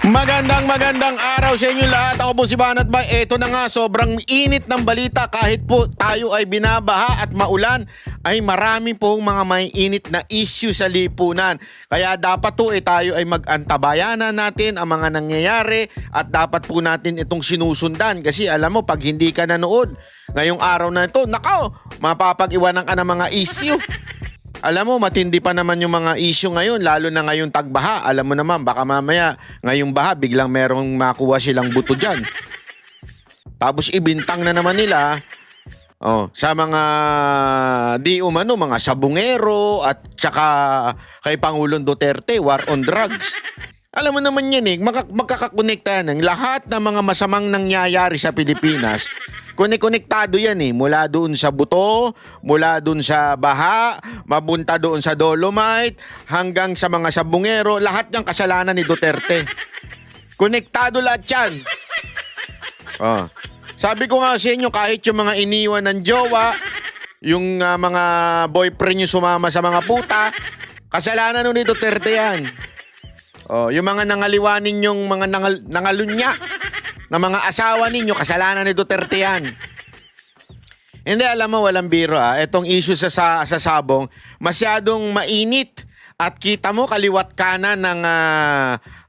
Magandang araw sa inyo lahat. Ako po si Banat Bay. Ito na nga, sobrang init ng balita. Kahit po tayo ay binabaha at maulan, ay marami pong mga may init na issue sa lipunan. Kaya dapat po tayo ay mag-antabayanan natin ang mga nangyayari at dapat po natin itong sinusundan. Kasi alam mo, pag hindi ka nanood ngayong araw na ito, nako, mapapag-iwanan ka ng mga issue. Alam mo, matindi pa naman yung mga issue ngayon, lalo na ngayong tagbaha. Alam mo naman, baka mamaya ngayong baha, biglang merong makuha silang buto dyan. Tapos ibintang na naman nila sa mga di umano, mga sabungero at saka kay Pangulong Duterte, war on drugs. Alam mo naman yan magkakakonekta yan. Lahat ng mga masamang nangyayari sa Pilipinas, konektado yan mula doon sa buto, mula doon sa baha, mabunta doon sa Dolomite, hanggang sa mga sabungero, lahat ng kasalanan ni Duterte. Konektado lahat yan. Sabi ko nga sa inyo, kahit yung mga iniwan ng jowa, yung mga boyfriend yung sumama sa mga puta, kasalanan nun ni Duterte yan. Yung mga nangaliwanin yung mga nangalunya na mga asawa ninyo, kasalanan ni Duterte yan. Hindi, alam mo, walang biro Itong issue sa sabong, masyadong mainit. At kita mo, kaliwat kanan ng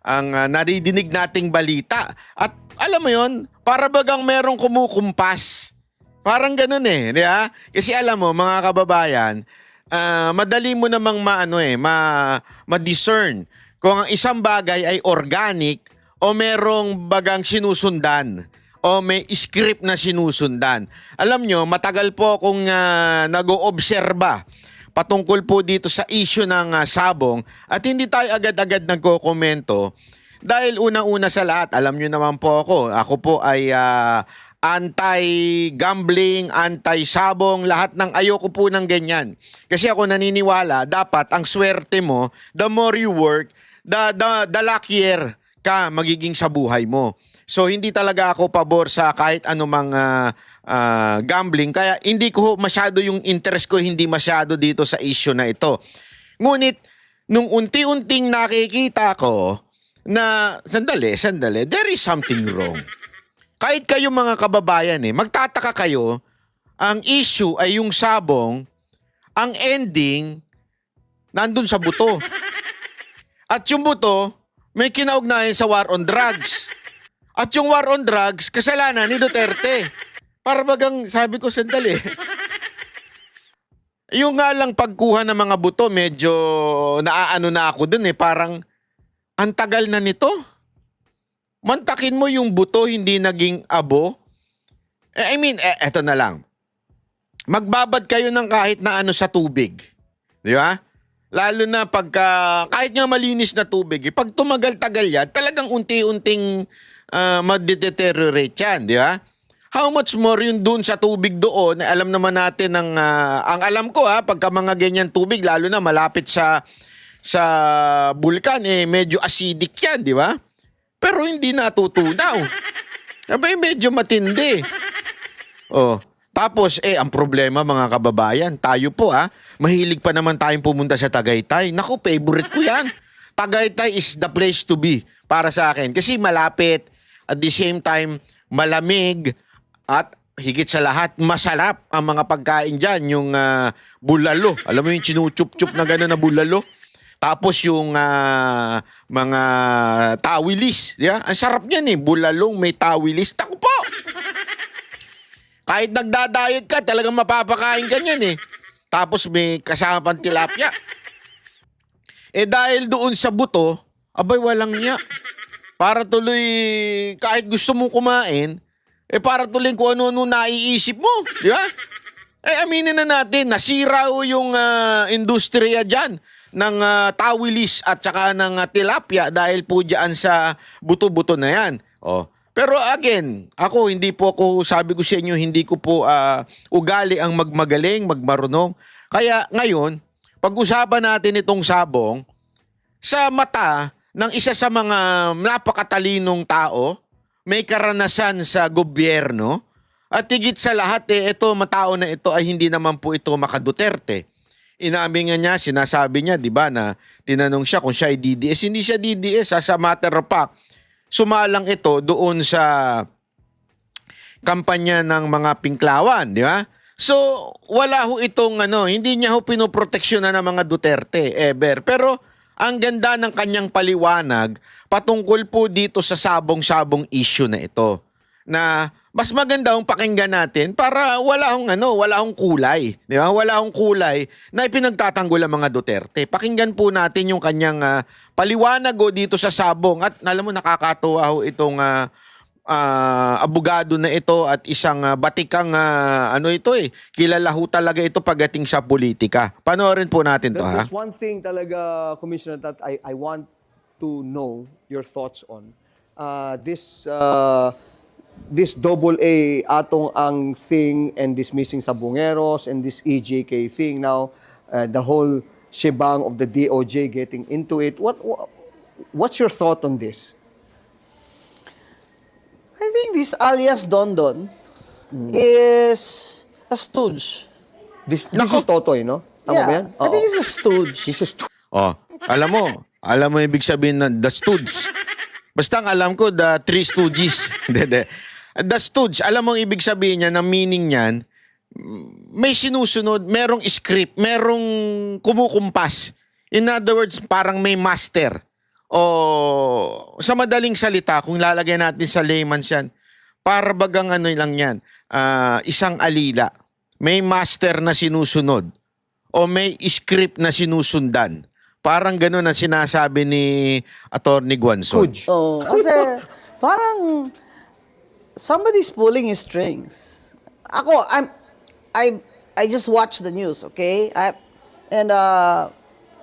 ang nadidinig nating balita. At alam mo yon, para bagang merong kumukumpas. Parang ganun di ba? Kasi alam mo, mga kababayan, madali mo namang ma-discern kung ang isang bagay ay organic o merong bagang sinusundan o may script na sinusundan. Alam nyo, matagal po akong nag-oobserba patungkol po dito sa issue ng sabong at hindi tayo agad-agad nagko-komento dahil unang-una sa lahat, alam nyo naman po ako po ay anti-gambling, anti-sabong, lahat ng ayoko po ng ganyan. Kasi ako naniniwala, dapat ang swerte mo, the more you work, the luckier ka magiging sa buhay mo. So hindi talaga ako pabor sa kahit anumang gambling. Kaya hindi ko masyado yung interest ko, hindi masyado dito sa issue na ito. Ngunit nung unti-unting nakikita ko na sandali, there is something wrong. Kahit kayo mga kababayan magtataka kayo, ang issue ay yung sabong, ang ending nandun sa buto. At yung buto, may kinaugnayan sa war on drugs. At yung war on drugs, kasalanan ni Duterte. Para bagang, sabi ko, sandali. Yung nga lang pagkuha ng mga buto, medyo naaano na ako dun Parang, ang tagal na nito. Mantakin mo yung buto, hindi naging abo. Eto na lang. Magbabad kayo ng kahit na ano sa tubig. Di ba? Lalo na pagka, kahit nga malinis na tubig, pag tumagal-tagal yan, talagang unti-unting mag-deteriorate yan, di ba? How much more yun dun sa tubig doon, alam naman natin ang alam ko pagka mga ganyan tubig, lalo na malapit sa bulkan, medyo acidic yan, di ba? Pero hindi natutunaw. Abay, medyo matindi. Tapos, ang problema mga kababayan, tayo po mahilig pa naman tayong pumunta sa Tagaytay. Naku, favorite ko yan. Tagaytay is the place to be para sa akin. Kasi malapit, at the same time, malamig, at higit sa lahat, masarap ang mga pagkain dyan. Yung bulalo. Alam mo yung chinuchup-chup na gano'n na bulalo? Tapos yung mga tawilis. Yeah? Ang sarap niyan bulalong may tawilis. Taku po! Kahit nagda-diet ka, talagang mapapakain ka niyan Tapos may kasama pang tilapia. Dahil doon sa buto, abay walang niya. Para tuloy, kahit gusto mo kumain, para tuloy kung ano-ano naiisip mo. Di ba? Aminin na natin, nasira yung industriya dyan ng tawilis at saka ng tilapia dahil po dyan sa buto-buto na yan. Pero again, sabi ko sa inyo, hindi ko po ugali ang magmagaling, magmarunong. Kaya ngayon, pag-usapan natin itong sabong, sa mata ng isa sa mga napakatalinong tao, may karanasan sa gobyerno, at higit sa lahat, ito, matao na ito ay hindi naman po ito maka-Duterte. Inamin niya, sinasabi niya, di ba, na tinanong siya kung siya ay DDS. Hindi siya DDS, as a matter of fact. sumalang ito doon sa kampanya ng mga Pinklawan, di ba? So, wala ho itong hindi niya ho pinoproteksyonan ng mga Duterte ever. Pero ang ganda ng kanyang paliwanag patungkol po dito sa sabong-sabong issue na ito. Na mas maganda hong pakinggan natin para wala hong kulay, di ba? Wala hong kulay na ipinagtatanggol ang mga Duterte. Pakinggan po natin yung kanyang paliwanag dito sa sabong at alam mo nakakatuwa ho itong abogado na ito at isang batikang kilala ho talaga ito pagdating sa politika. Panoorin po natin to, ha? There's one thing talaga, Commissioner, that I want to know your thoughts on. This double A atong ang thing and dismissing Sabongeros and this EJK thing now, the whole shebang of the DOJ getting into it. What's your thought on this? I think this alias Dondon is a stooge. This is Totoy, no? Tama ba yan? I think he's a stooge. This is Oh, alam mo ibig sabihin ng the Stooges. Basta ang alam ko, the Three Stooges. Hindi. The Stooges, alam mo ang ibig sabihin niya, ng meaning niyan, may sinusunod, merong script, merong kumukumpas. In other words, parang may master. O sa madaling salita, kung lalagyan natin sa layman's yan, para bagang lang yan, isang alila. May master na sinusunod o may script na sinusundan. Parang gano'n ang sinasabi ni Atty. Guanzon. Oh, kasi parang somebody's pulling his strings. I just watch the news, okay?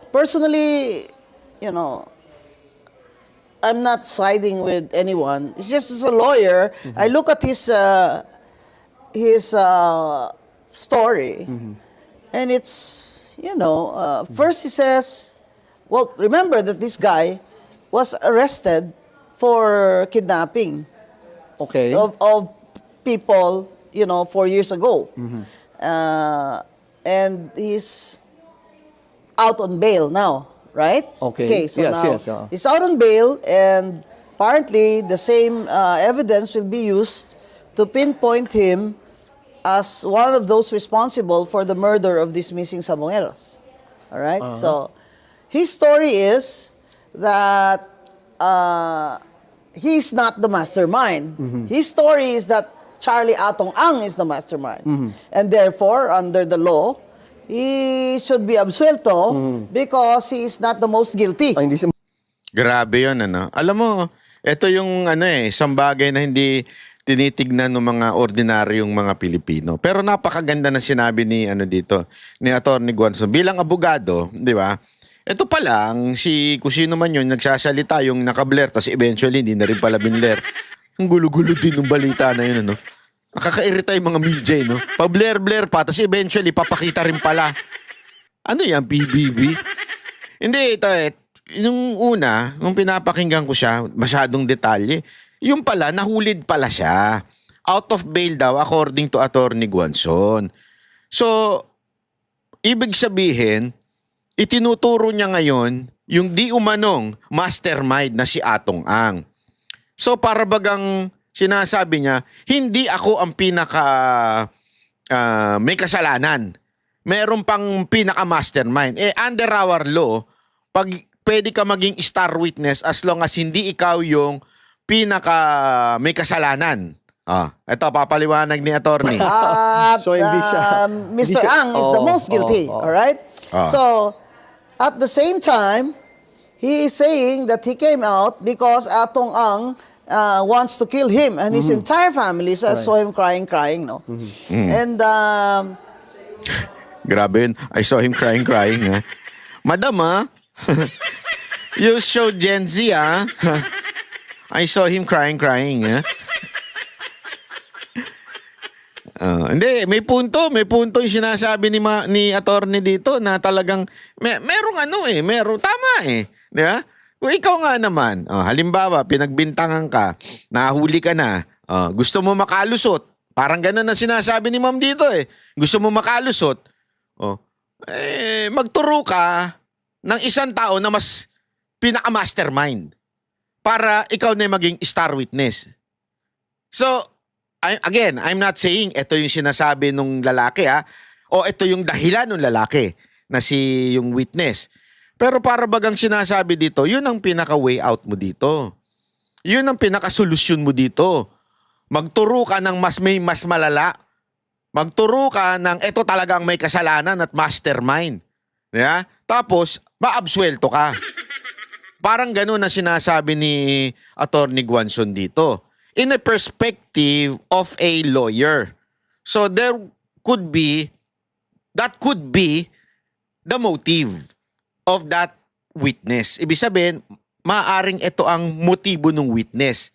Personally, I'm not siding with anyone. It's just as a lawyer, I look at his story, and it's first he says, well, remember that this guy was arrested for kidnapping okay. of people, 4 years ago, and he's out on bail now. Right? Okay. So Yes, now yes, he's out on bail, and apparently the same evidence will be used to pinpoint him as one of those responsible for the murder of these missing Sabongeros. All right. So his story is that he's not the mastermind. His story is that Charlie Atong Ang is the mastermind, and therefore, under the law, he should be absuelto because he is not the most guilty. Ay, hindi siya Grabe yun, Alam mo, ito yung isang bagay na hindi tinitignan ng mga ordinaryong mga Pilipino. Pero napakaganda na sinabi ni ni Atty. Guanzon bilang abogado, di ba? Ito pa lang, kung sino man yun, nagsasalita yung nakabler, tapos eventually hindi na rin pala binler. Ang gulo-gulo din ng balita na yun, Nakakairita yung mga media, no? Pa-blare-blare pa, tapos eventually papakita rin pala. Ano yan, PBB? Hindi, ito yung una, nung pinapakinggan ko siya, masyadong detalye, yung pala, nahulid pala siya. Out of bail daw, according to Atty. Guanzon. So, ibig sabihin, itinuturo niya ngayon yung di umanong mastermind na si Atong Ang. So, para bagang sinasabi niya, hindi ako ang may kasalanan. Meron pang pinaka-mastermind. Under our law, pwede ka maging star witness as long as hindi ikaw yung may kasalanan. Ito, papaliwanag ni attorney. So, hindi siya- Mr. Ang is the most guilty, all right? So, at the same time, he is saying that he came out because Atong Ang wants to kill him and his entire family. So I saw him crying, no? And Grabe yun. I saw him crying, ha? Madam, you show Gen Z, ha? I saw him crying, ha? Hindi, may punto yung sinasabi ni attorney dito na talagang merong tama di ba? Kung ikaw nga naman, halimbawa, pinagbintangan ka, nahuli ka na, gusto mo makalusot, parang ganun ang sinasabi ni ma'am dito gusto mo makalusot, magturo ka ng isang tao na mas pinaka-mastermind. para ikaw na yung maging star witness. So, I'm not saying ito yung sinasabi nung lalaki o ito yung dahilan ng lalaki na si yung witness. Pero para bagang sinasabi dito, yun ang pinaka-way out mo dito. Yun ang pinaka-solusyon mo dito. Magturo ka ng mas malala. Magturo ka ng ito talagang may kasalanan at mastermind. Yeah? Tapos, maabsuelto ka. Parang ganun na sinasabi ni Attorney Guanzon dito. In a perspective of a lawyer. So that could be the motive of that witness. Ibig sabihin, maaaring ito ang motibo ng witness.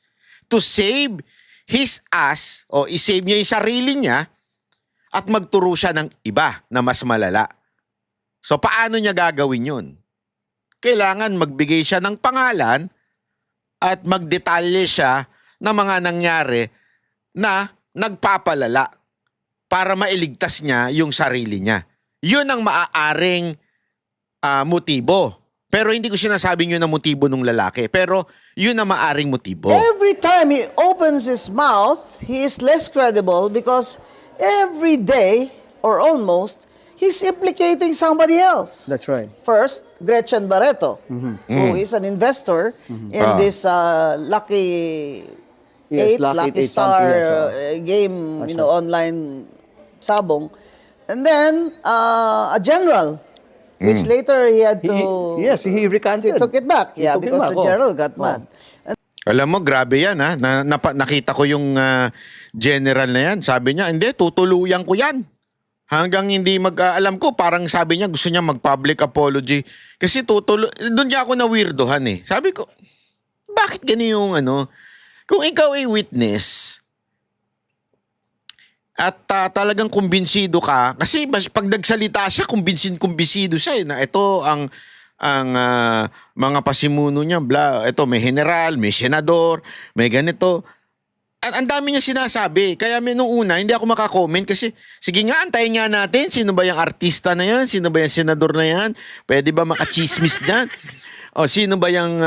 To save his ass, o isave niya yung sarili niya, at magturo siya ng iba na mas malala. So paano niya gagawin yun? Kailangan magbigay siya ng pangalan at magdetalye siya ng mga nangyari na nagpapalala para mailigtas niya yung sarili niya. Yun ang maaaring motibo. Pero hindi ko sinasabing yun ang motibo ng lalaki. Pero yun ang maaaring motibo. Every time he opens his mouth, he is less credible because every day, or almost, he's implicating somebody else. That's right. First, Gretchen Barreto, who is an investor in this Lucky Yes, Lucky Eight Star something, yes, game, That's online sabong. And then, a general, which later he had to... He recanted. He took it back. He Yeah, took it because back, the general got mad. Alam mo, grabe yan nakita ko yung general na yan. Sabi niya, hindi, tutuluyan ko yan. Hanggang hindi alam ko, parang sabi niya, gusto niya mag-public apology. Kasi doon niya ako na-weirdohan eh. Sabi ko, bakit ganun yung kung ikaw ay witness, at talagang kumbinsido ka, kasi pag nagsalita siya, kumbinsido siya na ito ang mga pasimuno niya, bla, ito may general, may senador, may ganito. Ang dami niya sinasabi. Kaya nung una, hindi ako makakomment kasi, sige nga, antayin nga natin, sino ba yung artista na yan? Sino ba yung senador na yan? Pwede ba makachismis dyan? O sino ba yung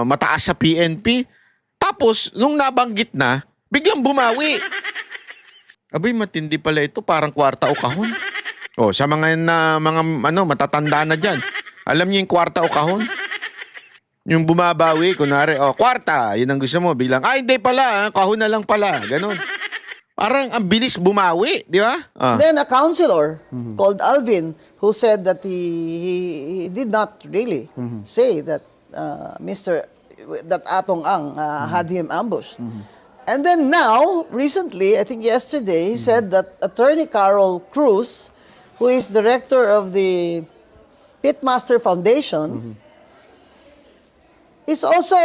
mataas sa PNP? Tapos, nung nabanggit na, biglang bumawi. Abay, matindi pala ito, parang kwarta o kahon. O, sa mga matatanda na dyan. Alam niyo yung kwarta o kahon? Yung bumabawi, kunwari, kwarta, yun ang gusto mo. Biglang, hindi pala, kahon na lang pala. Ganon. Parang ang bilis bumawi, di ba? Then a counselor called Alvin, who said that he did not really say that that Atong Ang had him ambushed. And then now, recently, I think yesterday, he said that Attorney Carol Cruz, who is director of the Pitmaster Foundation, is also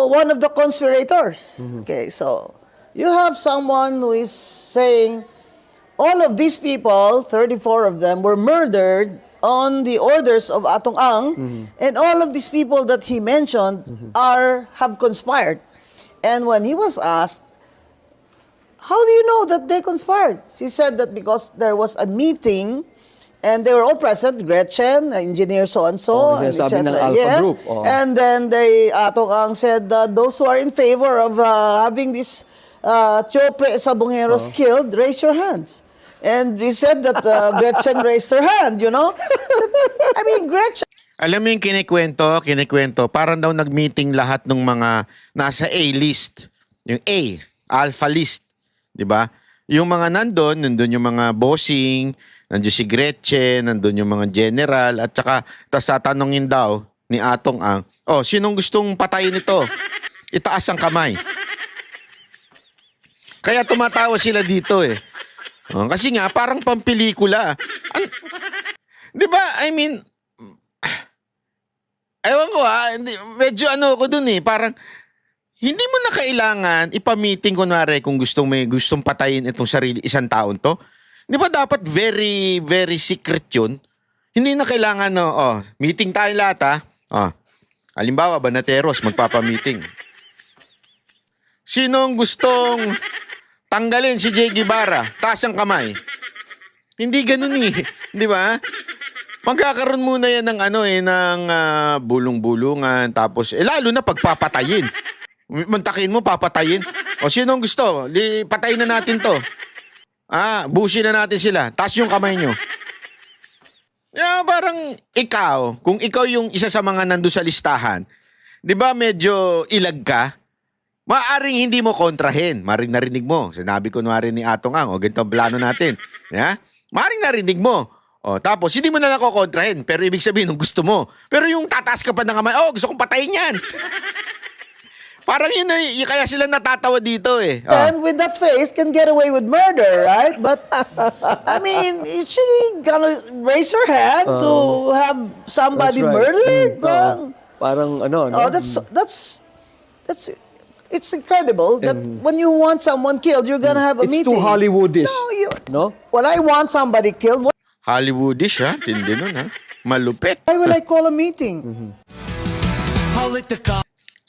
one of the conspirators. Okay, so you have someone who is saying all of these people, 34 of them, were murdered on the orders of Atong Ang, and all of these people that he mentioned have conspired. And when he was asked, how do you know that they conspired? She said that because there was a meeting and they were all present, Gretchen, engineer so-and-so, and sabi ng etc. Alpha Yes. Group. And then Atong Ang said that those who are in favor of having this Tiope Sabongeros killed, raise your hands. And he said that Gretchen raised her hand, you know? I mean, Gretchen... Alam mo yung kinikwento, parang daw nag-meeting lahat ng mga nasa A-list. Yung A, alpha list. Di ba? Yung mga nandun yung mga bossing, nandun si Gretchen, nandun yung mga general, at saka, tas tatanungin daw ni Atong Ang, sinong gustong patayin ito? Itaas ang kamay. Kaya tumatawa sila dito eh. Kasi nga, parang pampelikula. Di ba? I mean, ewan ko medyo ako dun eh. Parang, hindi mo na kailangan ipamiting kunwari kung may gustong patayin itong isang taon to. Di ba dapat very, very secret yun? Hindi na kailangan, meeting tayo lahat halimbawa, Banateros, magpapamiting. Sinong gustong tanggalin si Jay Guevara? Taas ang kamay. Hindi ganun eh. Di ba? Magkakaroon muna yan ng bulong-bulungan, tapos lalo na pagpapatayin. Mantakin mo, papatayin. O sinong gusto? Patayin na natin to. Busin na natin sila. Taas yung kamay nyo. Parang ikaw, kung ikaw yung isa sa mga nando sa listahan, di ba medyo ilag ka? Maaring hindi mo kontrahin. Maaring narinig mo. Sinabi ko narin ni Atong Ang, ganito ang plano natin. Maaring narinig mo. Tapos hindi mo na nakokontrahin. Pero ibig sabihin, gusto mo. Pero yung tataas ka pa ng kamay, gusto kong patayin yan. Parang yun kaya sila natatawa dito eh. And with that face, can get away with murder, right? But, I mean, is she gonna raise her hand to have somebody That's right. murdered? Parang no? It's incredible that when you want someone killed, you're gonna have a It's meeting. too Hollywoodish. No? When I want somebody killed, Hollywoodish tindi nun malupit. why will I call a meeting?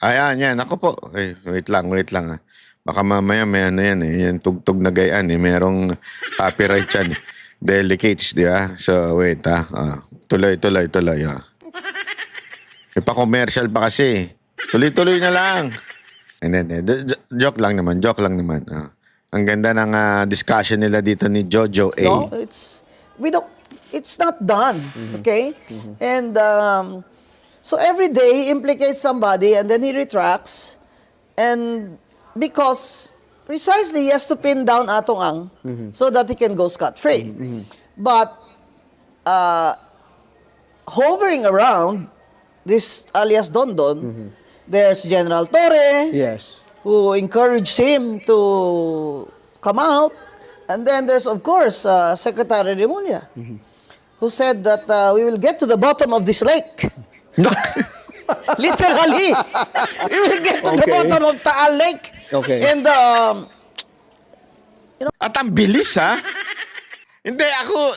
Ayan, yan. Ako po. Wait lang. Baka mamaya may yan Yan tugtog na gayaan Merong copyright yan Delicates, di ba? So, wait Tuloy. Ipa-commercial pa kasi. Tuloy-tuloy na lang. Joke lang naman. Ang ganda ng discussion nila dito ni Jojo A. No, it's not done. Okay? And so every day he implicates somebody and then he retracts, and because precisely he has to pin down Atong Ang so that he can go scot-free. But hovering around this alias Don Don, there's General Torre, Yes. who encouraged him to come out. And then there's, of course, Secretary Remulla, who said that we will get to the bottom of this lake. Literally. We will get to the Okay. bottom of Taal Lake. Okay. And, At ang bilis Hindi ako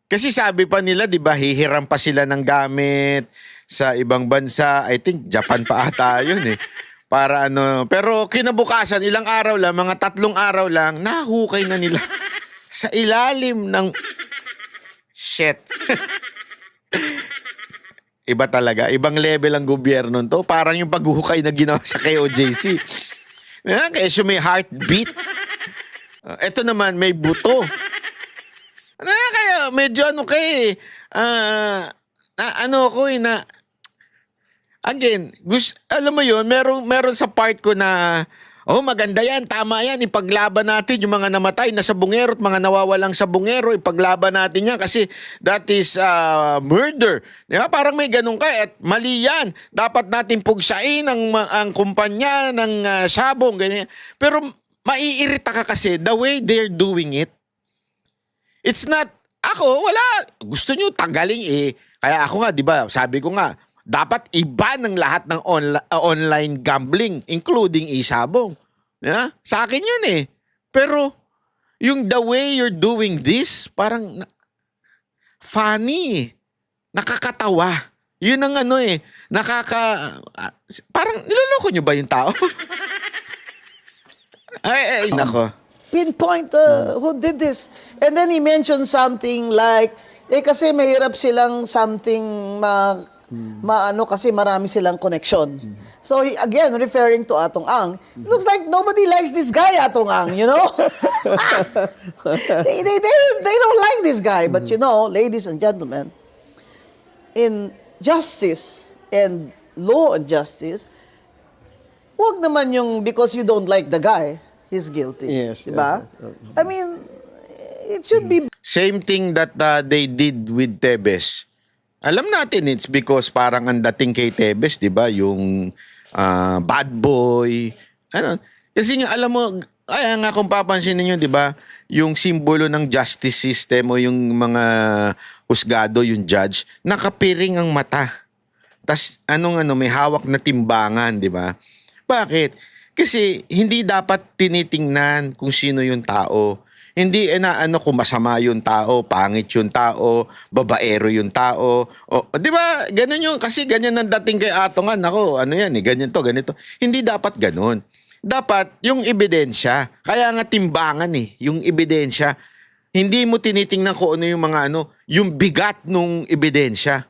kasi sabi pa nila 'di ba hihiram pa sila ng gamit sa ibang bansa. I think Japan pa ata 'yun Para pero kinabukasan ilang araw lang, mga 3 araw lang nahukay na nila sa ilalim ng shit. Iba talaga, ibang level ang gobyerno to. Parang yung paghuhukay na ginawa sa KOJC. Kaya may heartbeat. Ito naman, may buto. Kaya medyo again, alam mo yun, meron sa part ko na, maganda yan, tama yan, ipaglaban natin yung mga namatay na sabungero at mga nawawalang sabungero, ipaglaban natin yan kasi that is murder. Di ba? Parang may ganun ka at mali yan. Dapat natin pugsain ang kumpanya ng sabong, ganyan. Pero maiirita ka kasi the way they're doing it. It's not, wala. Gusto nyo tanggalin Kaya ako nga, di ba, sabi ko nga, dapat iba ng lahat ng online gambling, including isabong. Sa akin yun Pero, yung the way you're doing this, parang funny. Nakakatawa. Yun ang parang niloloko nyo ba yung tao? ay, nako. pinpoint who did this. And then he mentioned something like, kasi mahirap silang something kasi marami silang connection. So he, again, referring to Atong Ang, it looks like nobody likes this guy, Atong Ang, they don't like this guy. But ladies and gentlemen, in justice and law and justice, wag naman yung because you don't like the guy, he's guilty. Yes. Diba? I mean, it should be Same thing that they did with Tebes. Alam natin it's because parang ang dating kay Tebes, 'di ba, yung bad boy. Kasi nga alam mo, kaya nga kung papansin niyo, 'di ba, yung simbolo ng justice system o yung mga husgado, yung judge, nakapiring ang mata. Tas may hawak na timbangan, 'di ba? Bakit? Kasi hindi dapat tinitingnan kung sino yung tao. Hindi kung masama yung tao, pangit yung tao, babaero yung tao. Di ba? Ganun yung, kasi ganyan ang dating kay Atongan. Ako, ganyan to, ganito. Hindi dapat ganun. Dapat yung ebidensya. Kaya nga timbangan yung ebidensya. hindi mo tinitingnan kung ano yung mga yung bigat nung ebidensya.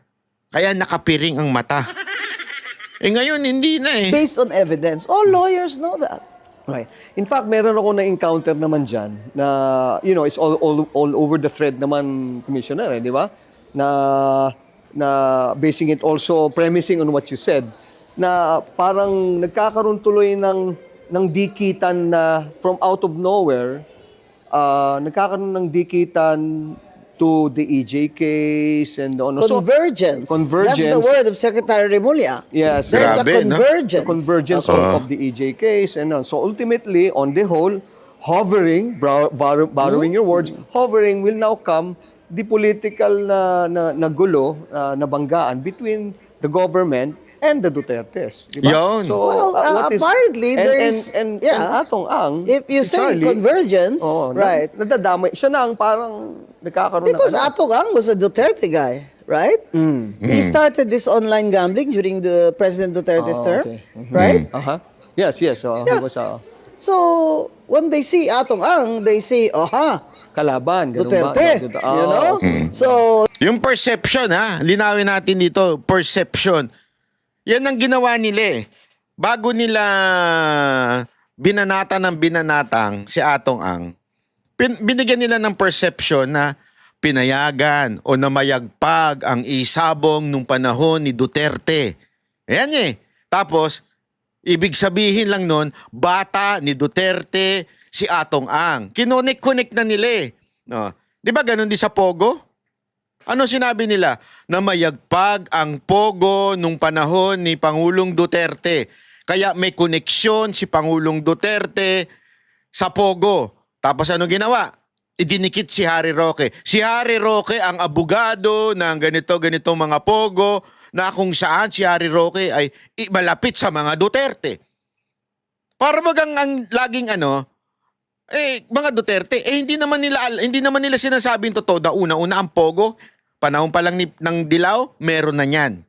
Kaya nakapiring ang mata. Ngayon, hindi na eh. Based on evidence. All lawyers know that. Right. In fact, meron ako na-encounter naman dyan na, it's all over the thread naman, Commissioner, di ba? Na basing it also, premising on what you said, na parang nagkakaroon tuloy ng dikitan na from out of nowhere, nagkakaroon ng dikitan to the EJ case and Convergence. Convergence. That's the word of Secretary Remulla. Yes. There's Grabe, a no? convergence. The convergence Okay. of the EJ case and so ultimately, on the whole, hovering, borrowing your words, hovering will now come the political na gulo, na banggaan between the government and the Dutertes. Diba? Yun. So, Well, apparently, there's- and yeah. Atong Ang, If you say Charlie, convergence, right? Nadadamay. Siya na ang parang nagkakaroon Because ng Atong Ang was a Duterte guy, right? He started this online gambling during the President Duterte's term, okay. right? Yes. So, he was So, when they see Atong Ang, they see, kalaban. Ganun ba? Duterte, you know? So, Yung perception, linawin natin dito, perception. Yan ang ginawa nila eh. Bago nila binanata ng binanatang si Atong Ang, binigyan nila ng perception na pinayagan o namayagpag ang isabong nung panahon ni Duterte. Ayan eh. Tapos, ibig sabihin lang nun, bata ni Duterte si Atong Ang. Kinonek-connect na nila eh. No. Di ba ganun din sa Pogo? Ano sinabi nila? Na mayagpag ang Pogo nung panahon ni Pangulong Duterte. Kaya may koneksyon si Pangulong Duterte sa Pogo. Tapos ano ginawa? Idinikit si Harry Roque. Si Harry Roque ang abogado ng ganito mga Pogo na kung saan si Harry Roque ay malapit sa mga Duterte. Para bagang ang laging mga Duterte, hindi naman nila sinasabing totoo na una ang Pogo, panahon pa lang ng Dilaw, meron na niyan.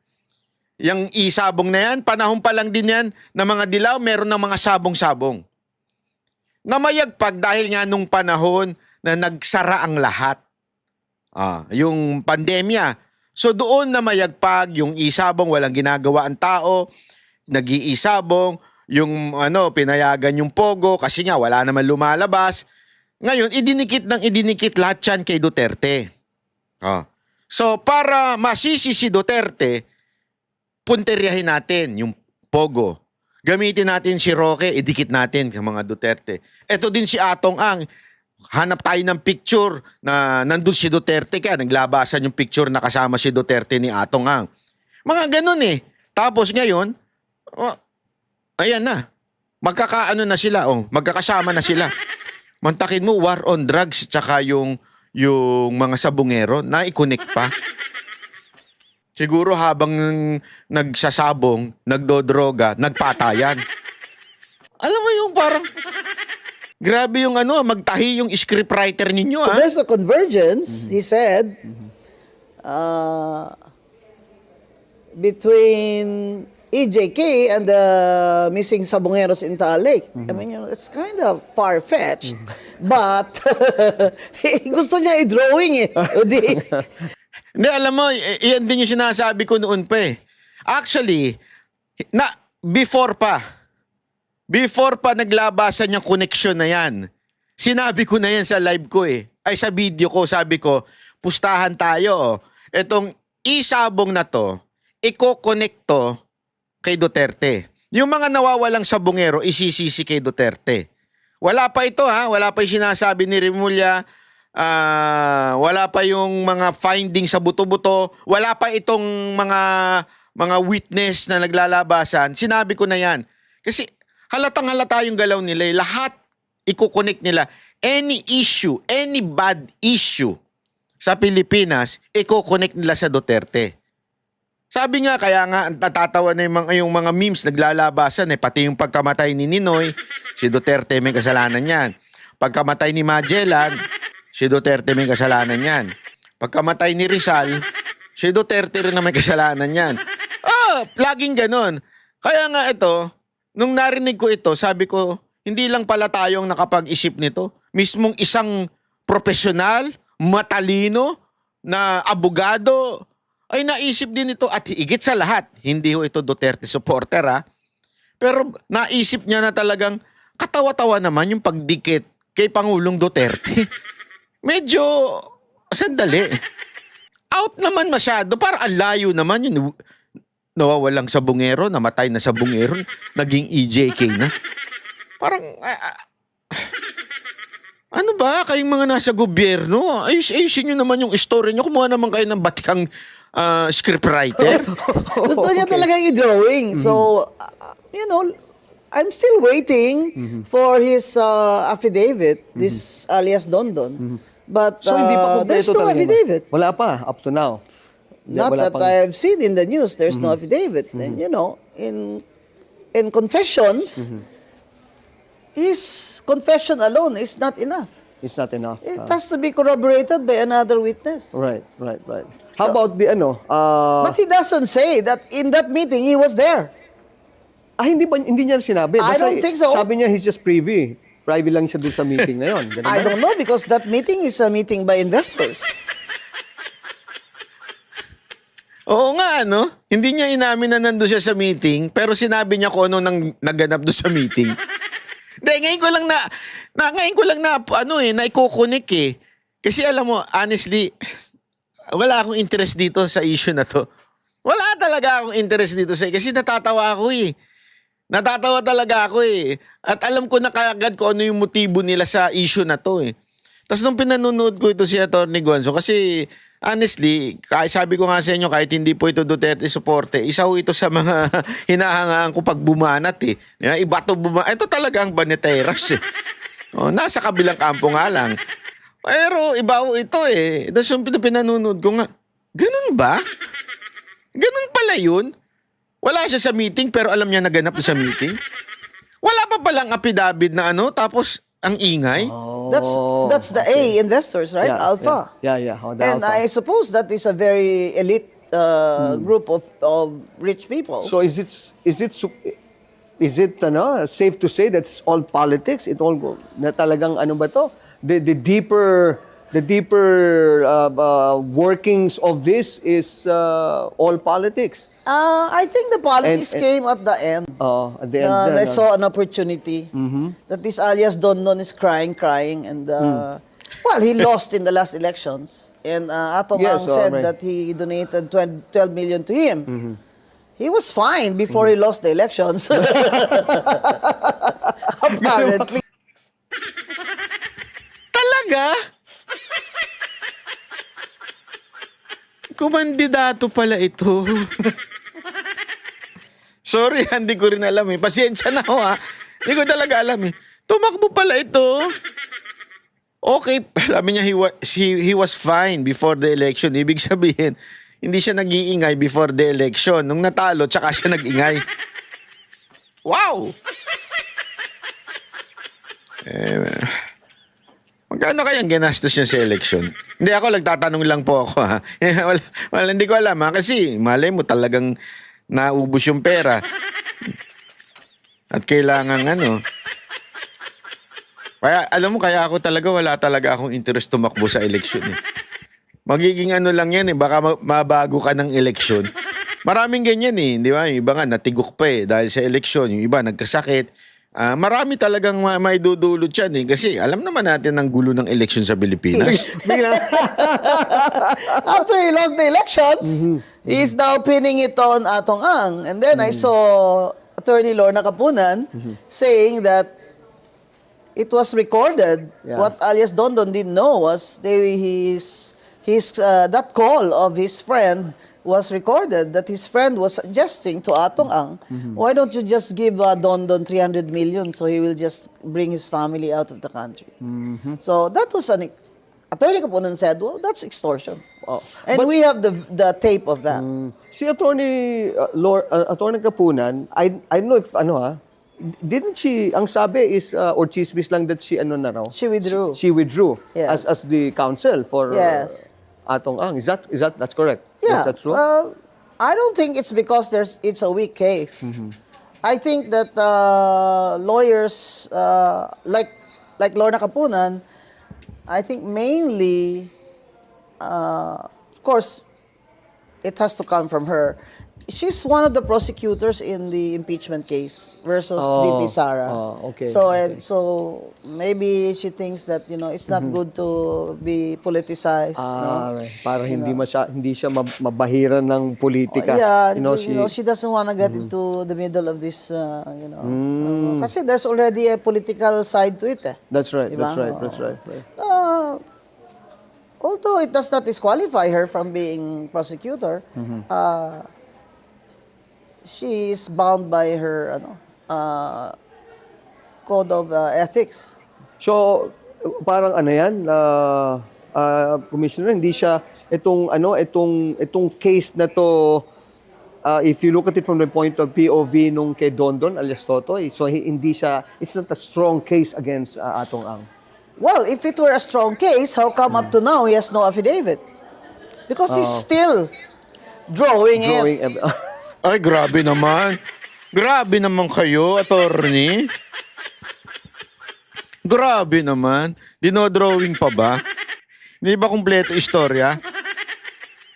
Yung isabong na yan, panahon pa lang din yan na mga Dilaw, meron ng mga sabong-sabong. Namayagpag dahil nga nung panahon na nagsara ang lahat. Yung pandemya. So doon namayagpag yung isabong, walang ginagawa ang tao, nag-iisabong, yung pinayagan yung Pogo kasi nga wala naman lumalabas. Ngayon, idinikit lahat yan kay Duterte. So, para masisi si Duterte, punteryahin natin yung Pogo. Gamitin natin si Roque, idikit natin sa mga Duterte. Ito din si Atong Ang. Hanap tayo ng picture na nandun si Duterte kaya naglabasan yung picture na kasama si Duterte ni Atong Ang. Mga ganun eh. Tapos ngayon, ayan na. Magkakaano na sila, magkakasama na sila. Mantakin mo, war on drugs, tsaka yung mga sabungero, na-connect pa. Siguro habang nagsasabong, nagdodroga, nagpatayan. Alam mo yung parang, grabe yung magtahi yung scriptwriter ninyo, so there's a convergence, he said, between EJK and the missing sabongeros in Taal Lake. I mean, it's kind of far-fetched, but gusto niya i-drawing eh. Hindi, alam mo, yan din yung sinasabi ko noon pa eh. Actually, before pa naglabasan yung connection na yan, sinabi ko na yan sa live ko eh. Ay, sa video ko, sabi ko, pustahan tayo. Etong isabong na to, i-connect to kay Duterte. Yung mga nawawalang sabongero, isisisi kay Duterte. Wala pa ito wala pa yung sinasabi ni Remulla, wala pa yung mga findings sa buto-buto, wala pa itong mga witness na naglalabasan. Sinabi ko na yan. Kasi halatang-halata yung galaw nila. Lahat i-connect nila. Any issue, any bad issue sa Pilipinas, i-connect nila sa Duterte. Sabi nga, kaya nga natatawa na yung mga memes naglalabasan pati yung pagkamatay ni Ninoy, si Duterte may kasalanan yan. Pagkamatay ni Magellan, si Duterte may kasalanan yan. Pagkamatay ni Rizal, si Duterte rin na may kasalanan yan. Laging ganon. Kaya nga ito, nung narinig ko ito, sabi ko, hindi lang pala tayong nakapag-isip nito. Mismong isang profesional, matalino, na abogado, ay naisip din ito at higit sa lahat, hindi ho ito Duterte supporter pero naisip niya na talagang katawa-tawa naman yung pagdikit kay Pangulong Duterte. Medyo sandali. Out naman masyado, para ang layo naman yun. Nawawalang sabungero, namatay na sabungero, naging EJK na. Parang, ano ba, kayong mga nasa gobyerno, ayusin nyo naman yung story nyo, kumuha naman kayo ng batikang scriptwriter. Gusto niya talagang i-drawing. So, you know, I'm still waiting for his affidavit, this alias Dondon. But So, hindi pa there's kompleto no talaga. affidavit. Wala pa, up to now. Not Wala that pang- I have seen in the news, there's no affidavit. And you know, in confessions, his confession alone is not enough. It's not enough. It has to be corroborated by another witness. Right. How about the But he doesn't say that in that meeting he was there. hindi niya sinabi. I don't think so. Sabi niya he's just privy. Privy lang siya dun sa meeting na yun. Ganun I ba? don't know because that meeting is a meeting by investors. Oo nga, ano? Hindi niya inamin na nandun siya sa meeting, pero sinabi niya kung ano nang naganap doon sa meeting. Hindi, ngayon ko lang na naikukunik eh. Kasi alam mo, honestly, wala akong interest dito sa issue na to. Wala talaga akong interest dito kasi natatawa ako eh. Natatawa talaga ako eh. At alam ko na kaagad kung ano yung motibo nila sa issue na to eh. Tapos nung pinanonood ko ito si Atty. Gonzo, kasi honestly, sabi ko nga sa inyo, kahit hindi po ito Duterte suporte, isa ho ito sa mga hinahangaan ko pag bumanat eh. Iba to ito talaga ang Baneteras eh. Nasa kabilang kampo nga lang. Pero iba ho ito eh. Tapos yung pinanonood ko nga, ganun ba? Ganun pala yun? Wala siya sa meeting pero alam niya naganap sa meeting? Wala pa palang affidavit na tapos ang ingay? That's the A investors, right? Alpha. Yeah. The And Alpha. I suppose that is a very elite group of rich people. So is it safe to say that's all politics? It all na talagang ano ba to? The deeper workings of this is all politics. I think the politics And- came at the end. At the end, I saw an opportunity that this alias Dondon is crying, and well, he lost in the last elections. And Atong Yes, Ang said right. that he donated 12 million to him. He was fine before he lost the elections. Apparently. Talaga? Kumandidato pala ito. Sorry, hindi ko rin alam eh. Pasensya na ho Hindi ko talaga alam eh. Tumakbo pala ito. Okay, sabi niya he was fine before the election. Ibig sabihin, hindi siya nag-iingay before the election. Nung natalo, tsaka siya nag-ingay. Wow! Magkano kayang ginastos niya sa election? Hindi ako, nagtatanong lang po ako wala, hindi ko alam kasi malay mo talagang naubos yung pera. At kailangan Kaya alam mo, kaya ako talaga wala talaga akong interest tumakbo sa election eh. Magiging lang yan eh, baka mabago ka ng election. Maraming ganyan eh, di ba? Yung iba nga natigok pa eh dahil sa election, yung iba nagkasakit. Marami talagang may dudulot yan eh. Kasi alam naman natin ang gulo ng election sa Pilipinas. After he lost the elections, he's now pinning it on Atong Ang. And then I saw Attorney Lorna Kapunan saying that it was recorded. Yeah. What alias Dondon didn't know was that call of his friend was recorded, that his friend was suggesting to Atong Ang, why don't you just give Dondon 300 million so he will just bring his family out of the country? So that was Attorney Kapunan said, well, that's extortion. Oh. And we have the tape of that. Si Attorney Kapunan, I don't know if didn't she, ang sabi is, or chismis lang that she na raw? She withdrew. She withdrew Yes. as the counsel for Yes. Atong Ang. Is that's correct? Yeah. Is that true? I don't think it's because it's a weak case. I think that lawyers like Lorna Kapunan I think mainly, of course, it has to come from her. She's one of the prosecutors in the impeachment case versus VP Sara. Okay, So okay. so maybe she thinks that it's not good to be politicized. Right. Para hindi siya mabahiran ng politika. Yeah, She, she doesn't want to get into the middle of this. Kasi there's already a political side to it. that's right. Diba? That's right. Although it does not disqualify her from being prosecutor, she is bound by her code of ethics. So, parang ano yan, Commissioner, hindi siya itong case na to, if you look at it from the point of POV nung kay Dondon alias Totoy, so hindi siya, it's not a strong case against Atong Ang. Well, if it were a strong case, how come up to now he has no affidavit? Because he's still drawing it. Ay, grabe naman. Grabe naman kayo, attorney. Grabe naman. Dinodrawing pa ba? Hindi ba kumpleto istorya?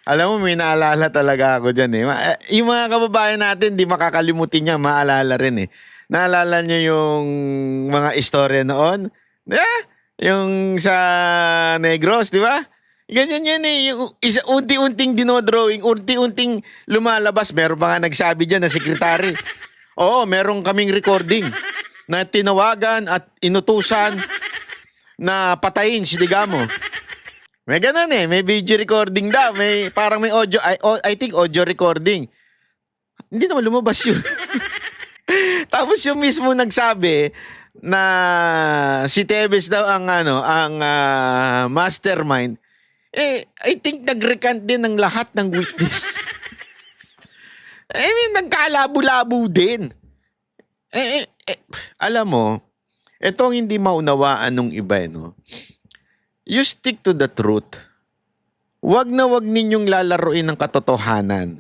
Alam mo, may naalala talaga ako dyan eh. Yung mga kababayan natin, di makakalimutin niya, maalala rin eh. Naalala niyo yung mga istorya noon? Yung sa Negros, di ba? Ganyan yan eh. Yung unti-unting dinodrawing, unti-unting lumalabas. Meron pa nga nagsabi dyan na sekretary. Oo, meron kaming recording na tinawagan at inutusan na patayin si Digamo. May ganun eh. May video recording daw. Parang may audio. I think audio recording. Hindi naman lumabas yun. Tapos yung mismo nagsabi na si Tevez daw ang mastermind. I think nag-recant din ng lahat ng witness. Nagkalabo-labo din. Alam mo, etong hindi maunawaan nung iba, no? You stick to the truth. Wag na wag ninyong lalaruin ng katotohanan.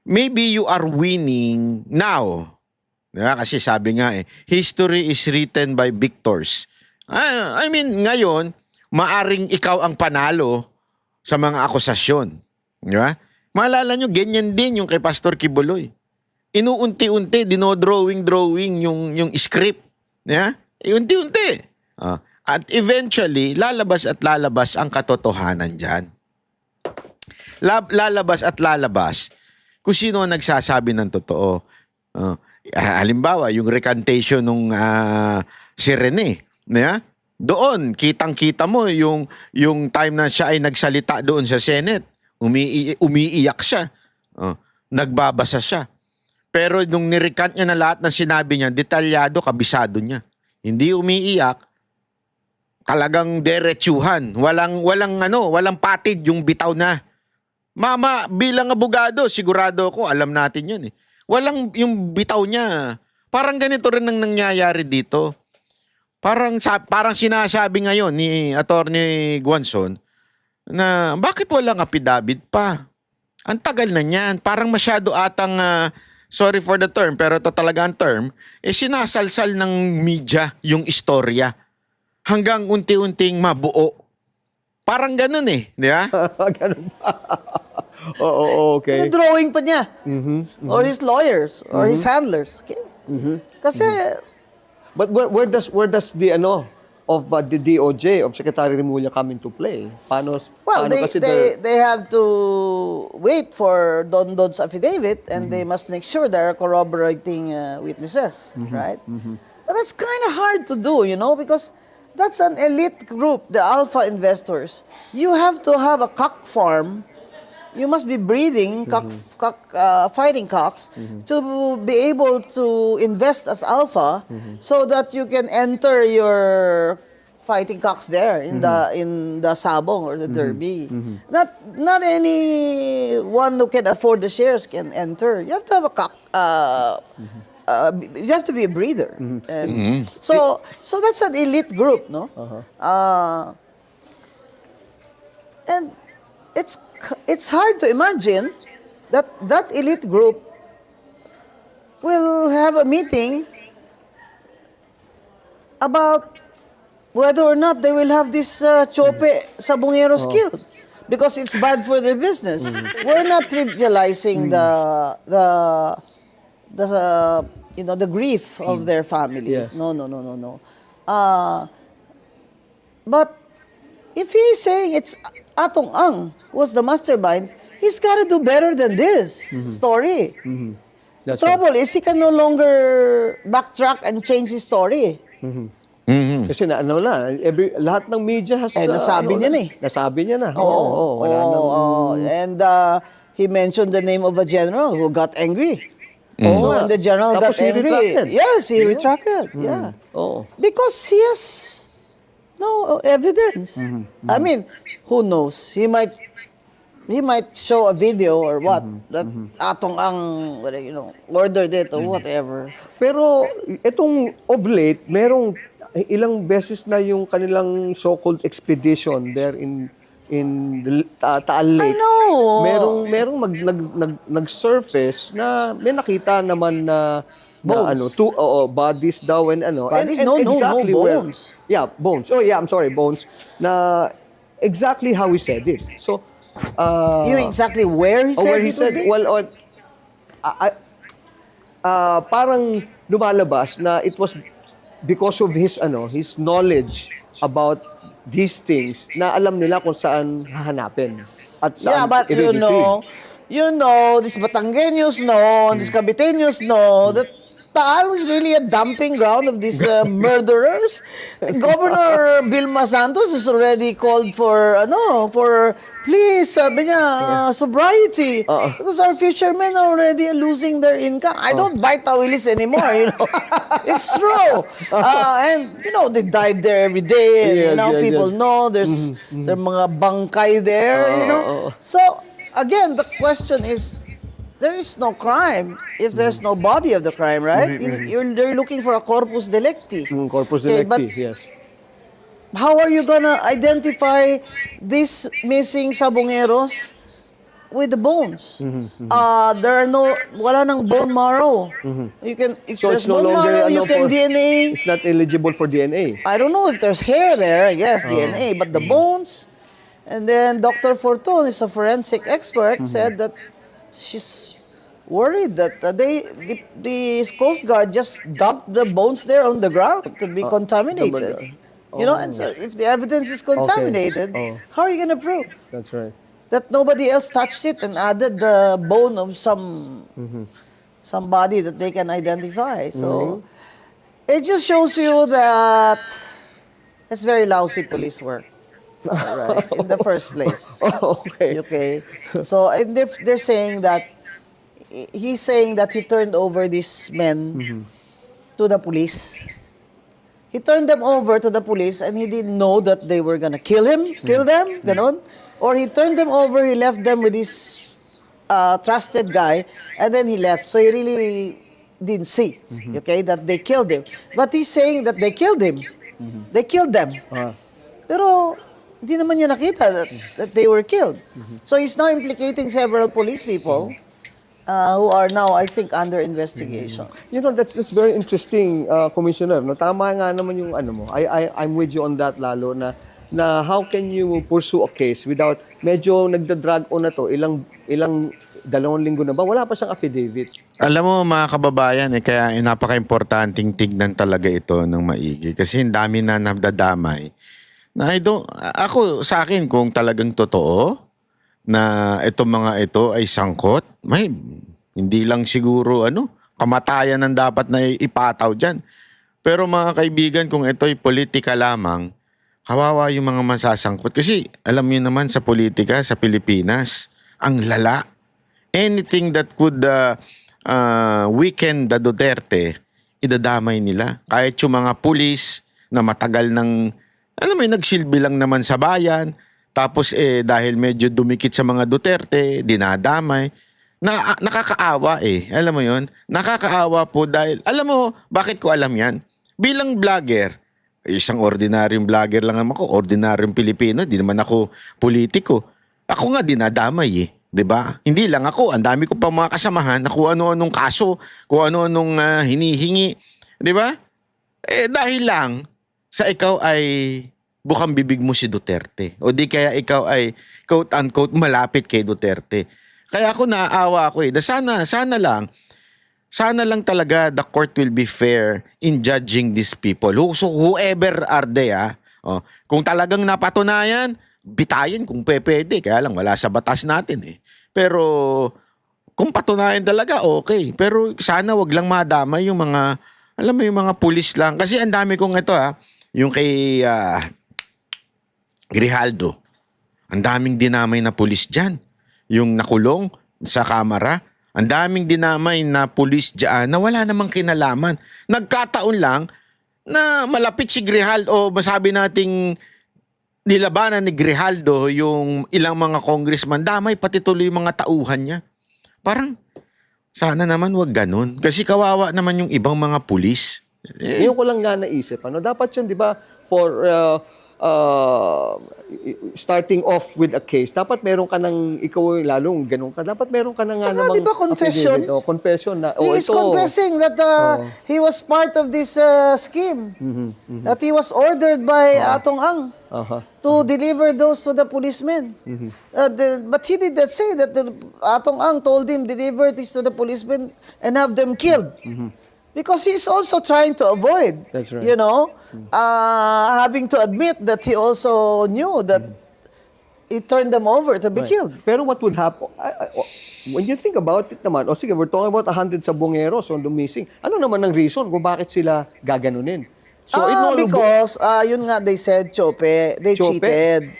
Maybe you are winning now. Diba? Kasi sabi nga history is written by victors. I mean, ngayon, maaring ikaw ang panalo sa mga akusasyon. Di ba? Maalala nyo, ganyan din yung kay Pastor Kibuloy. Inuunti-unti, dinodrawing yung script. Di ba? Iunti-unti. At eventually, lalabas ang katotohanan dyan. Lalabas kung sino ang nagsasabi ng totoo. Halimbawa, yung recantation nung si Rene. Di ba? Doon, kitang-kita mo yung time na siya ay nagsalita doon sa Senate. Umiiyak siya. Nagbabasa siya. Pero nung nirecant niya na lahat ng sinabi niya, detalyado, kabisado niya. Hindi umiiyak. Talagang derechuhan. Walang patid yung bitaw na. Mama, bilang abogado, sigurado ako, alam natin yun eh. Walang yung bitaw niya. Parang ganito rin ang nangyayari dito. Parang sinasabi ngayon ni Attorney Guanzon na bakit walang affidavit pa? Ang tagal na niyan. Parang masyado atang, sorry for the term, pero ito talaga ang term, sinasalsal ng media yung istorya hanggang unti-unting mabuo. Parang ganun eh, di ba? Ganun ba? Oo, okay. Drawing pa niya. Or his lawyers, or his handlers. Okay? Kasi, But where does the of the DOJ of Secretary Remulla come into play? well, they have to wait for Dondon's affidavit and they must make sure there are corroborating witnesses, right? But that's kind of hard to do, because that's an elite group, the alpha investors. You have to have a cock farm. You must be breeding fighting cocks to be able to invest as alpha so that you can enter your fighting cocks there in the Sabong or the Derby. Not anyone who can afford the shares can enter. You have to have a cock. You have to be a breeder. And so that's an elite group, no? And it's hard to imagine that elite group will have a meeting about whether or not they will have this chope sabongeros killed because it's bad for their business. We're not trivializing the grief of their families. Yes. No. But if he's saying it's Atong Ang was the mastermind, he's got to do better than this story. The That's right. trouble is he can no longer backtrack and change his story. Kasi lahat ng media has... Nasabi niya na eh. Nasabi niya na. Oo. And he mentioned the name of a general who got angry. So when the general Tapos got he angry, retracted. yes, he retracted. Yeah. Oo. Because he has no evidence. I mean, who knows? He might show a video or what that Atong Ang ordered it or whatever. Pero itong of late, merong ilang beses na yung kanilang so-called expedition there in Taal I Lake. know. Merong nag-surface na may nakita naman na Bones. two bodies daw and Bodies? and No, exactly where- bones. Yeah, bones. Oh yeah, I'm sorry, bones. Na exactly how he said it. So You know exactly where he said where he it would said, be? well, parang lumalabas na it was because of his knowledge about these things na alam nila kung saan hahanapin at saan Yeah, but i-retrieve. you know, these Batangueños know, and these Caviteños know that Taal was really a dumping ground of these murderers. Governor Vilma Santos has already called for please, sabi niya, sobriety. Because our fishermen are already losing their income. I don't buy tawilis anymore, It's true. And, they dive there every day. And, Yes, yes, people yes. know there's there are mga bangkay there, So, again, the question is, there is no crime if there's no body of the crime, right? They're looking for a corpus delicti. Corpus Okay, delicti, but yes. how are you gonna identify these missing sabongeros with the bones? Wala nang bone marrow. You can, if So there's it's no bone longer marrow, you can DNA. It's not eligible for DNA. I don't know if there's hair there, I guess, DNA, but the bones. And then Dr. Fortun is a forensic expert, said that she's worried that the Coast Guard just dumped the bones there on the ground to be contaminated. And so if the evidence is contaminated, how are you going to prove That's right. that nobody else touched it and added the bone of somebody that they can identify? So it just shows you that it's very lousy police work. Right, in the first place. Okay. Okay. So and they're saying that he's saying that he turned over these men to the police. He turned them over to the police and he didn't know that they were gonna kill them, ganon. Or he turned them over, he left them with this trusted guy, and then he left. So he really didn't see, okay, that they killed him. But he's saying that they killed him. They killed them. Pero hindi naman niya nakita that they were killed. So he's now implicating several police people who are now, I think, under investigation. That's very interesting, Commissioner. No, tama nga naman yung mo. I'm with you on that lalo na how can you pursue a case without medyo nagda-drag on na to ilang 2 linggo na ba wala pa siyang affidavit. Alam mo mga kababayan, kaya napaka-importanting tignan talaga ito ng maigi kasi ang dami na nadadamay. Ako sa akin kung talagang totoo na itong mga ito ay sangkot, hindi lang siguro kamatayan ang dapat na ipataw dyan. Pero mga kaibigan, kung ito ay politika lamang, kawawa yung mga masasangkot. Kasi alam niyo naman sa politika sa Pilipinas, ang lala. Anything that could weaken the Duterte, idadamay nila. Kahit yung mga pulis na matagal ng, nagsilbi lang naman sa bayan, tapos dahil medyo dumikit sa mga Duterte, dinadamay. Nakakaawa Alam mo yun? Nakakaawa po dahil, alam mo, bakit ko alam yan? Bilang vlogger, isang ordinaryong vlogger lang naman ako, ordinaryong Pilipino, di naman ako politiko. Ako nga dinadamay 'di ba? Hindi lang ako, ang dami ko pa mga kasamahan na kung ano-anong kaso, kung ano-anong hinihingi, 'di ba? Dahil lang sa ikaw ay bukang bibig mo si Duterte. O di kaya ikaw ay quote-unquote malapit kay Duterte. Kaya ako naaawa ako eh. Sana lang talaga the court will be fair in judging these people. So whoever are they kung talagang napatunayan, bitayin kung pwede. Kaya lang wala sa batas natin eh. Pero kung patunayan talaga, okay. Pero sana wag lang madamay yung mga, alam mo yung mga pulis lang. Kasi ang dami kong ito yung kay Grijaldo. Ang daming dinamay na pulis dyan. Yung nakulong sa kamera. Ang daming dinamay na pulis dyan na wala namang kinalaman. Nagkataon lang na malapit si Grijaldo o masabi nating nilabanan ni Grijaldo yung ilang mga congressman. Damay pati tuloy yung mga tauhan niya. Parang sana naman wag ganun. Kasi kawawa naman yung ibang mga pulis. Ngayon ko lang nga naisip, dapat yun, di ba, for starting off with a case, dapat meron ka ng, ikaw lalong ganun ka, dapat meron ka na nga namang di ba confession? Confession na, He is confessing that he was part of this scheme. That he was ordered by Atong Ang to deliver those to the policemen. But he did not say that Atong Ang told him deliver this to the policemen and have them killed. Because he's also trying to avoid, That's right. having to admit that he also knew that he turned them over to be killed. Pero what would happen, when you think about it naman, sige, we're talking about 100 sabongeros on the missing. Ano naman ang reason kung bakit sila gaganunin? Because, yun nga, they said, Chope, they Chope? cheated.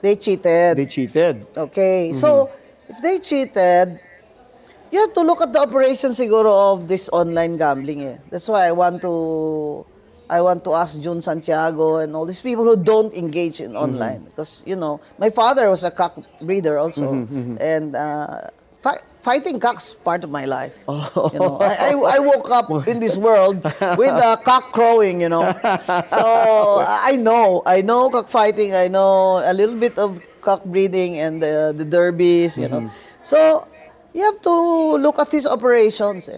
They cheated. They cheated. Okay, so, if they cheated, you have to look at the operation siguro of this online gambling. That's why I want to ask Jun Santiago and all these people who don't engage in online. Because, my father was a cock breeder also. And fighting cocks part of my life. I woke up in this world with a cock crowing, So I know cockfighting. I know a little bit of cock breeding and the derbies, So you have to look at these operations.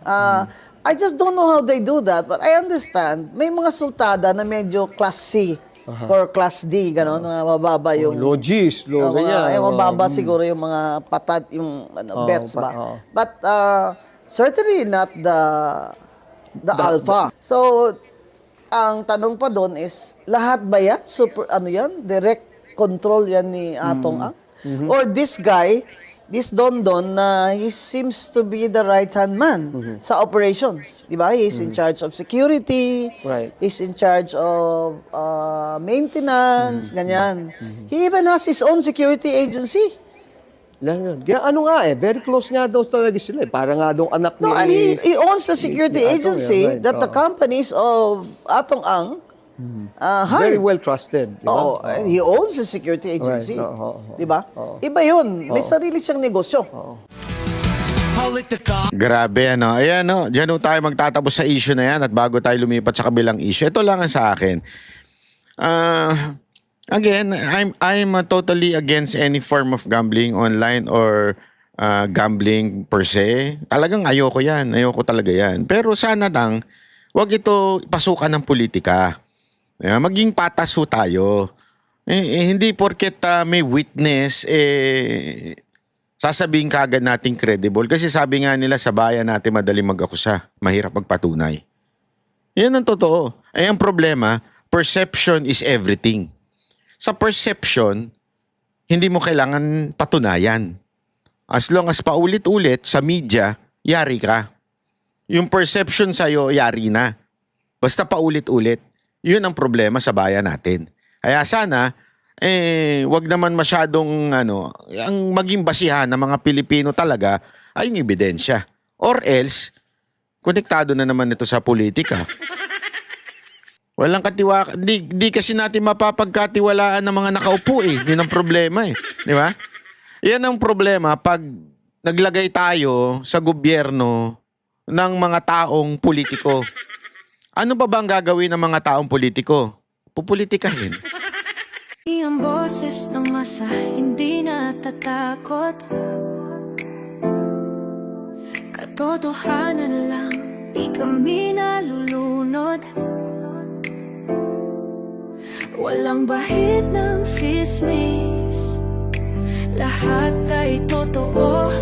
I just don't know how they do that, but I understand. May mga sultada na medyo class C or class D, gano'n, na mababa yung... Logis, ganyan. Mababa siguro yung mga patat, yung bets ba. But certainly not the alpha. So, ang tanong pa doon is, lahat ba yan? Direct control yan ni Atong Ang? Or this guy, this Don he seems to be the right-hand man sa operations. Di ba? He's in charge of security. Right. He's in charge of maintenance, ganyan. He even has his own security agency. Kaya very close nga daw talaga sila. Para nga daw anak ni... No, and he owns the security ni Atong, agency right. that the companies of Atong Ang Very well trusted. Di ba? and he owns the security agency. Right. Di ba? Iba yun. May sarili siyang negosyo. Grabe Ayan diyan tayo magtatapos sa issue na yan at bago tayo lumipat sa kabilang issue. Ito lang ang sa akin. Again, I'm totally against any form of gambling online or gambling per se. Talagang ayoko yan. Ayoko talaga yan. Pero sana lang, wag ito pasukan ng politika. Maging patas ho tayo. Hindi porket may witness, sasabihin kagad nating credible. Kasi sabi nga nila sa bayan natin madali mag-akusa, mahirap magpatunay. Yan ang totoo. Ang problema, perception is everything. Sa perception, hindi mo kailangan patunayan. As long as paulit-ulit sa media, yari ka. Yung perception sa'yo, yari na. Basta paulit-ulit. Yun ang problema sa bayan natin. Kaya sana, wag naman masyadong, ang maging basihan ng mga Pilipino talaga ay yung ebidensya. Or else, konektado na naman ito sa politika. Walang katiwala. Di kasi natin mapapagkatiwalaan ng mga nakaupo Yun ang problema Di ba? Yan ang problema pag naglagay tayo sa gobyerno ng mga taong politiko. Ano ba ang gagawin ng mga taong politiko? Pupolitikahin. Ang boses ng masa hindi natatakot. Katotohanan lang, di kami nalulunod. Walang bahid ng sismis, lahat ay totoo.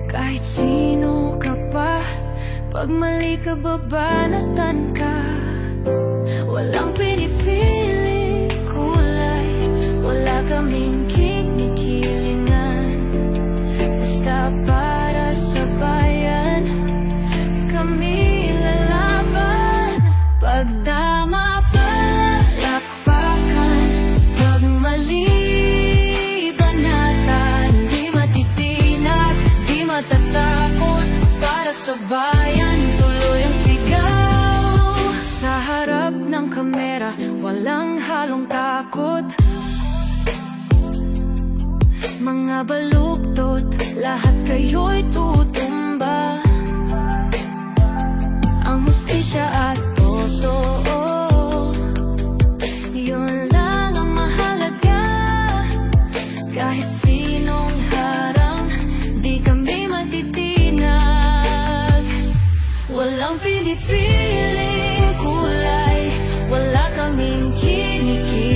Kahit sino ka pa, pag mali ka babanatan ka. Walang pinipili kulay, wala kaming kinikilingan. Basta para sa bayan, kami lalaban. Pag tama palakpakan, pag mali banatan. Di matitinag, di matatakot, para sa bayan tuloy ang sigaw. Sa harap ng kamera, walang halong takot. Mga baluktot, lahat kayo'y tutumba. Ang hustisya at totoo, yun lang ang mahalaga. Kahit sinong harang, di kami matitinag. Walang pinipiling kulay, wala kaming kinikil.